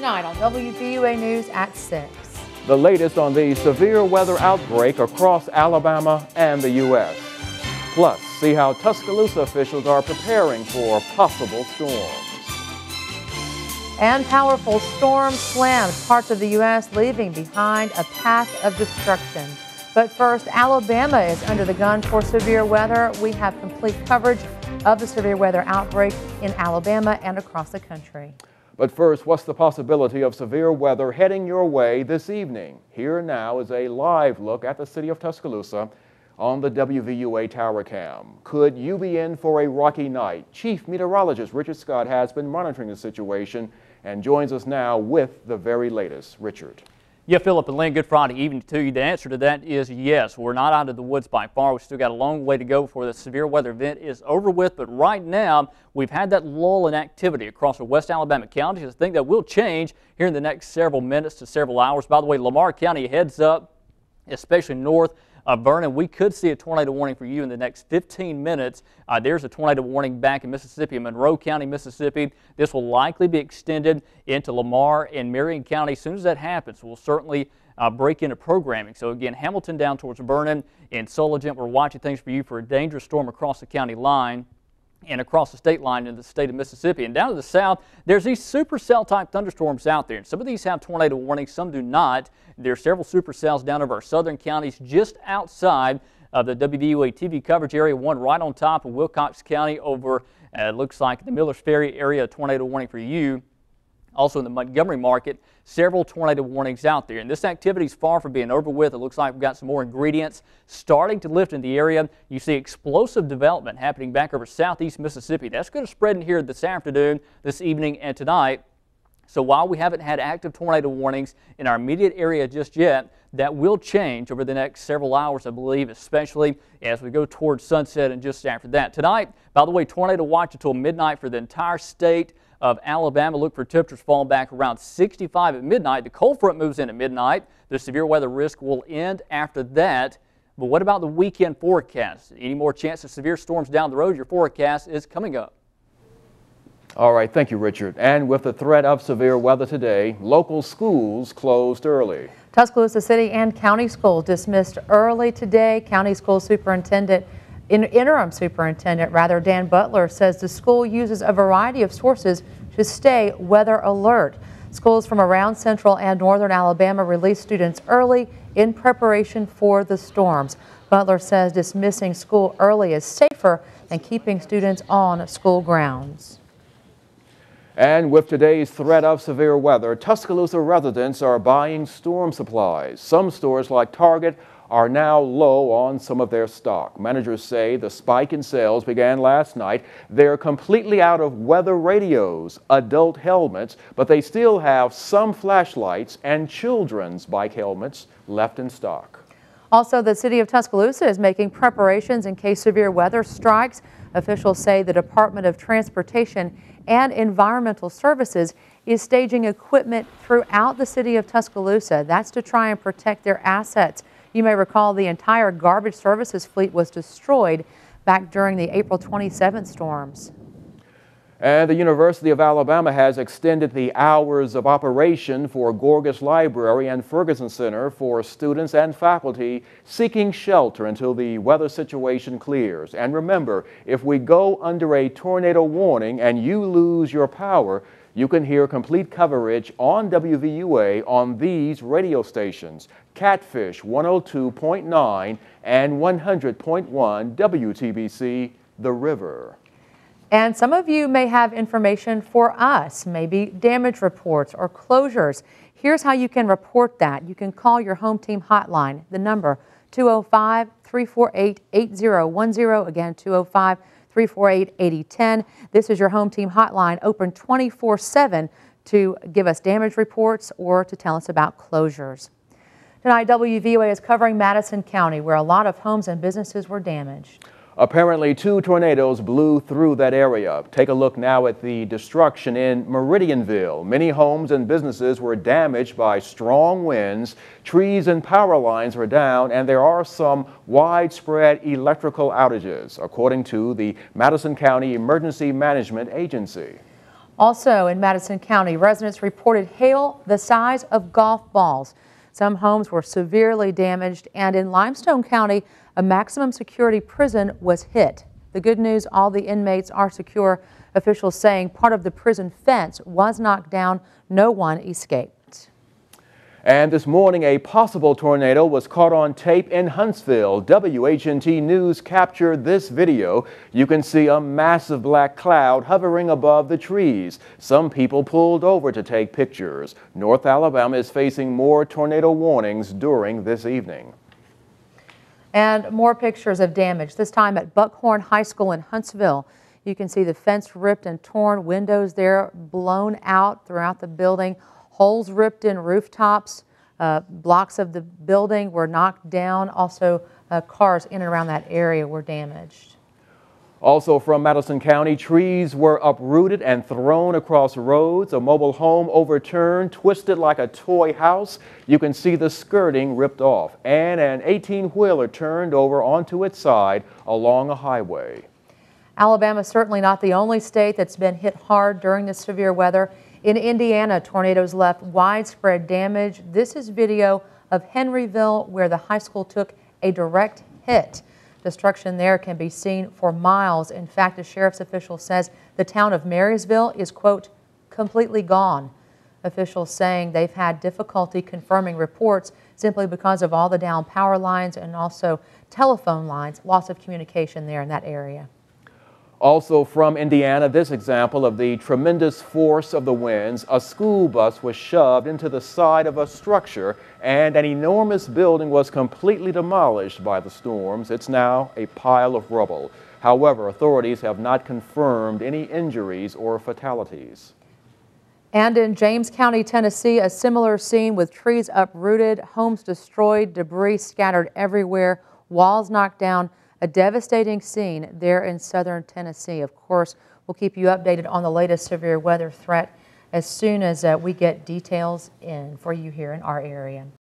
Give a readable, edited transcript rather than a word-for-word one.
tonight on WVUA News at 6. The latest on the severe weather outbreak across Alabama and the U.S. Plus, see how Tuscaloosa officials are preparing for possible storms. And powerful storm slams parts of the U.S., leaving behind a path of destruction. But first, Alabama is under the gun for severe weather. We have complete coverage of the severe weather outbreak in Alabama and across the country. But first, what's the possibility of severe weather heading your way this evening? Here now is a live look at the city of Tuscaloosa on the WVUA Tower Cam. Could you be in for a rocky night? Chief Meteorologist Richard Scott has been monitoring the situation and joins us now with the very latest. Richard. Yeah, Philip and Lynn, good Friday evening to you. The answer to that is yes. We're not out of the woods by far. We've still got a long way to go before the severe weather event is over with. But right now, we've had that lull in activity across the West Alabama counties. I think that will change here in the next several minutes to several hours. By the way, Lamar County heads up, especially north of Vernon. We could see a tornado warning for you in the next 15 minutes. There's a tornado warning back in Mississippi, Monroe County, Mississippi. This will likely be extended into Lamar and Marion County. As soon as that happens, we'll certainly break into programming. So again, Hamilton down towards Vernon and Sulligent, we're watching things for you for a dangerous storm across the county line and across the state line in the state of Mississippi. And down to the south, there's these supercell type thunderstorms out there. And some of these have tornado warnings, some do not. There are several supercells down over our southern counties just outside of the WVUA TV coverage area. One right on top of Wilcox County over, looks like the Millers Ferry area, a tornado warning for you. Also in the Montgomery market, several tornado warnings out there. And this activity is far from being over with. It looks like we've got some more ingredients starting to lift in the area. You see explosive development happening back over southeast Mississippi. That's going to spread in here this afternoon, this evening, and tonight. So while we haven't had active tornado warnings in our immediate area just yet, that will change over the next several hours, I believe, especially as we go towards sunset and just after that. Tonight, by the way, tornado watch until midnight for the entire state of Alabama. Look for temperatures falling back around 65 at midnight. The cold front moves in at midnight. The severe weather risk will end after that. But what about the weekend forecast? Any more chance of severe storms down the road? Your forecast is coming up. All right, thank you, Richard. And with the threat of severe weather today, local schools closed early. Tuscaloosa City and County Schools dismissed early today. County School Superintendent Interim Superintendent Dan Butler says the school uses a variety of sources to stay weather alert. Schools from around central and northern Alabama released students early in preparation for the storms. Butler says dismissing school early is safer than keeping students on school grounds. And with today's threat of severe weather, Tuscaloosa residents are buying storm supplies. Some stores like Target are now low on some of their stock. Managers say the spike in sales began last night. They're completely out of weather radios, adult helmets, but they still have some flashlights and children's bike helmets left in stock. Also, the city of Tuscaloosa is making preparations in case severe weather strikes. Officials say the Department of Transportation and Environmental Services is staging equipment throughout the city of Tuscaloosa. That's to try and protect their assets. You may recall the entire garbage services fleet was destroyed back during the April 27th storms. And the University of Alabama has extended the hours of operation for Gorgas Library and Ferguson Center for students and faculty seeking shelter until the weather situation clears. And remember, if we go under a tornado warning and you lose your power, you can hear complete coverage on WVUA on these radio stations: Catfish 102.9 and 100.1 WTBC, The River. And some of you may have information for us, maybe damage reports or closures. Here's how you can report that. You can call your home team hotline, the number 205-348-8010. Again, 205-348-8010. This is your home team hotline, open 24/7 to give us damage reports or to tell us about closures. Tonight, WVUA is covering Madison County, where a lot of homes and businesses were damaged. Apparently, 2 tornadoes blew through that area. Take a look now at the destruction in Meridianville. Many homes and businesses were damaged by strong winds. Trees and power lines were down, and there are some widespread electrical outages, according to the Madison County Emergency Management Agency. Also in Madison County, residents reported hail the size of golf balls. Some homes were severely damaged, and in Limestone County, a maximum security prison was hit. The good news, all the inmates are secure. Officials saying part of the prison fence was knocked down. No one escaped. And this morning, a possible tornado was caught on tape in Huntsville. WHNT News captured this video. You can see a massive black cloud hovering above the trees. Some people pulled over to take pictures. North Alabama is facing more tornado warnings during this evening. And more pictures of damage, this time at Buckhorn High School in Huntsville. You can see the fence ripped and torn, windows there blown out throughout the building. Holes ripped in rooftops, blocks of the building were knocked down. Also, cars in and around that area were damaged. Also from Madison County, trees were uprooted and thrown across roads. A mobile home overturned, twisted like a toy house. You can see the skirting ripped off, and an 18-wheeler turned over onto its side along a highway. Alabama is certainly not the only state that's been hit hard during this severe weather. In Indiana, tornadoes left widespread damage. This is video of Henryville, where the high school took a direct hit. Destruction there can be seen for miles. In fact, a sheriff's official says the town of Marysville is, quote, completely gone. Officials saying they've had difficulty confirming reports simply because of all the down power lines and also telephone lines, loss of communication there in that area. Also from Indiana, this example of the tremendous force of the winds. A school bus was shoved into the side of a structure, and an enormous building was completely demolished by the storms. It's now a pile of rubble. However, authorities have not confirmed any injuries or fatalities. And in James County, Tennessee, a similar scene with trees uprooted, homes destroyed, debris scattered everywhere, walls knocked down. A devastating scene there in southern Tennessee. Of course, we'll keep you updated on the latest severe weather threat as soon as we get details in for you here in our area.